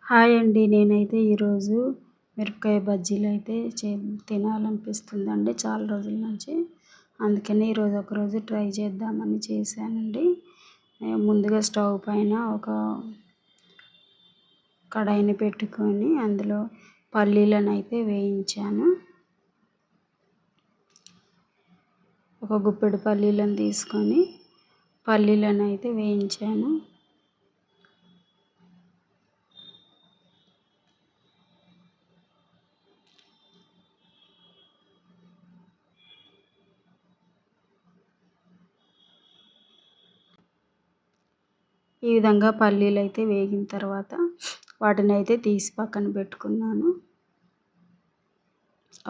Hi అండి. నేనైతే ఈరోజు మిరపకాయ బజ్జీలైతే తినాలనిపిస్తుందండి చాలా రోజుల నుంచి. అందుకని ఈరోజు ఒకరోజు ట్రై చేద్దామని చేశానండి. ముందుగా స్టవ్ పైన ఒక కడాయిని పెట్టుకొని అందులో పల్లీలనైతే వేయించాను. ఒక గుప్పెడు పల్లీలను తీసుకొని పల్లీలనైతే వేయించాను. ఈ విధంగా పల్లీలైతే వేగిన తర్వాత వాటినైతే తీసి పక్కన పెట్టుకున్నాను.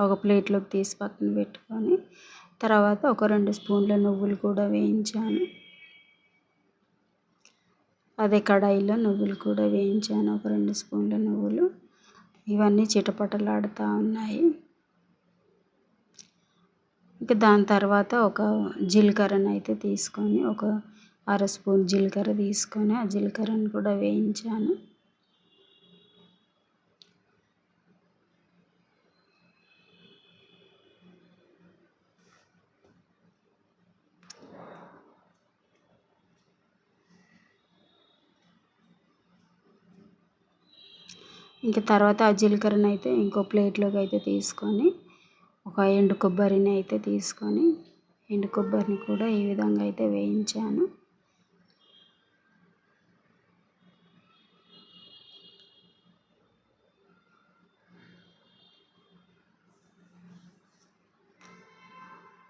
ఒక ప్లేట్లోకి తీసి పక్కన పెట్టుకొని తర్వాత ఒక 2 స్పూన్ల నువ్వులు కూడా వేయించాను. అదే కడాయిలో నువ్వులు కూడా వేయించాను. ఒక 2 స్పూన్ల నువ్వులు. ఇవన్నీ చిటపటలాడుతూ ఉన్నాయి. ఇంకా దాని తర్వాత ఒక జీలకర్రనైతే తీసుకొని ఒక అర స్పూన్ జీలకర్ర తీసుకొని ఆ జీలకర్రను కూడా వేయించాను. ఇంకా తర్వాత ఆ జీలకర్రనైతే ఇంకో ప్లేట్లోకి అయితే తీసుకొని ఒక ఎండు కొబ్బరిని అయితే తీసుకొని ఎండు కొబ్బరిని కూడా ఈ విధంగా అయితే వేయించాను.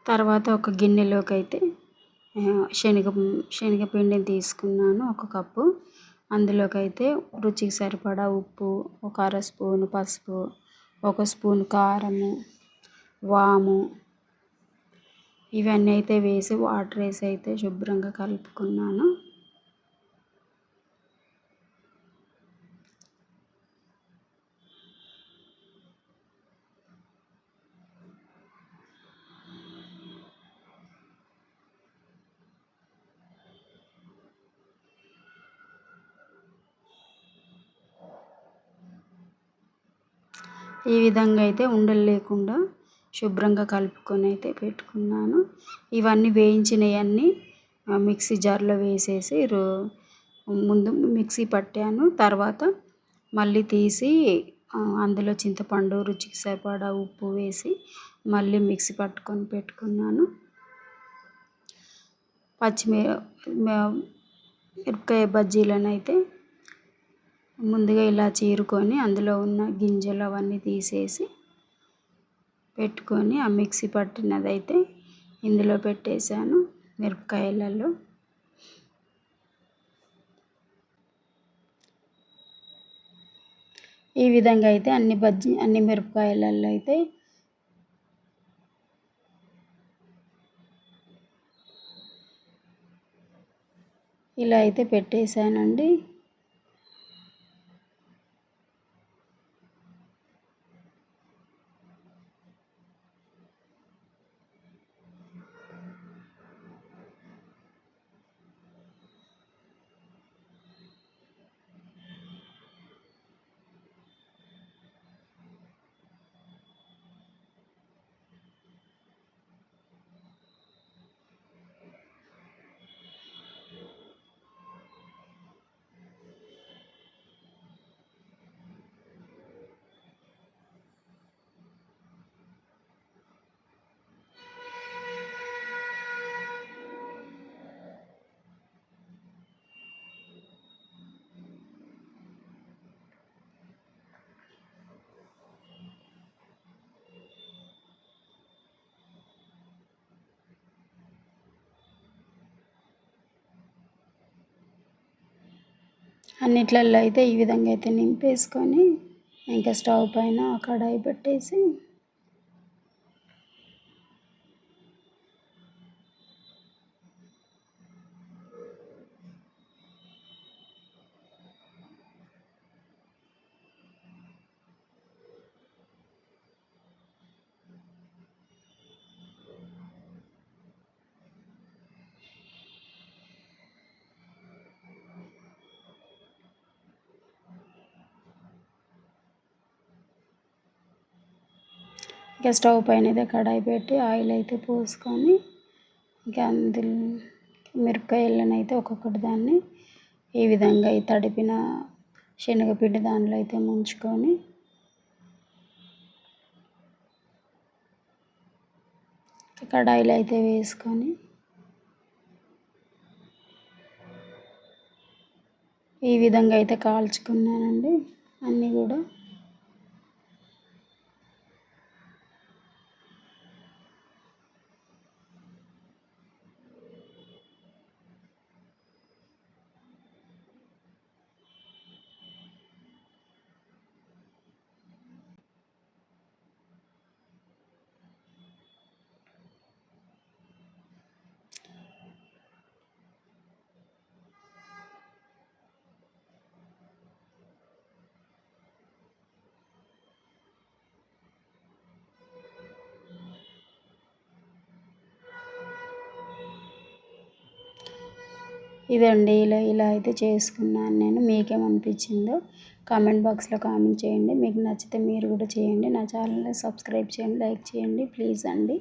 తర్వాత ఒక గిన్నెలోకి అయితే శనగపిండిని తీసుకున్నాను ఒక కప్పు. అందులోకి అయితే రుచికి సరిపడా ఉప్పు, ఒక అర స్పూను పసుపు, ఒక స్పూన్ కారము, వాము ఇవన్నీ అయితే వేసి వాటర్ వేసి అయితే శుభ్రంగా కలుపుకున్నాను. ఈ విధంగా అయితే ఉండలు లేకుండా శుభ్రంగా కలుపుకొని అయితే పెట్టుకున్నాను. ఇవన్నీ వేయించినవన్నీ మిక్సీ జార్లో వేసేసి ముందు మిక్సీ పట్టాను. తర్వాత మళ్ళీ తీసి అందులో చింతపండు, రుచికి సరిపడా ఉప్పు వేసి మళ్ళీ మిక్సీ పట్టుకొని పెట్టుకున్నాను. మిరపకాయ బజ్జీలను అయితే ముందుగా ఇలా చీరుకొని అందులో ఉన్న గింజలు అవన్నీ తీసేసి పెట్టుకొని ఆ మిక్సీ పట్టినదైతే ఇందులో పెట్టేశాను మిరపకాయలలో. ఈ విధంగా అయితే అన్ని మిరపకాయలలో అయితే ఇలా అయితే పెట్టేశానండి. అన్నిట్లలో అయితే ఈ విధంగా అయితే నింపేసుకొని ఇంకా స్టవ్ పైన కడాయి పెట్టేసి ఇక స్టవ్ పైన అయితే కడాయి పెట్టి ఆయిల్ అయితే పోసుకొని ఇంకా అందులో మిరపకాయలను అయితే ఒక్కొక్కటి దాన్ని ఈ విధంగా ఈ తడిపిన శనగపిండి దానిలో అయితే ముంచుకొని కడాయిలో అయితే వేసుకొని ఈ విధంగా అయితే కాల్చుకున్నానండి అన్నీ కూడా. ఇదండి ఇలా అయితే చేసుకున్నాను నేను. మీకేమనిపించిందో కామెంట్ బాక్స్లో కామెంట్ చేయండి. మీకు నచ్చితే మీరు కూడా చేయండి. నా ఛానల్ని సబ్స్క్రైబ్ చేయండి, లైక్ చేయండి ప్లీజ్ అండి.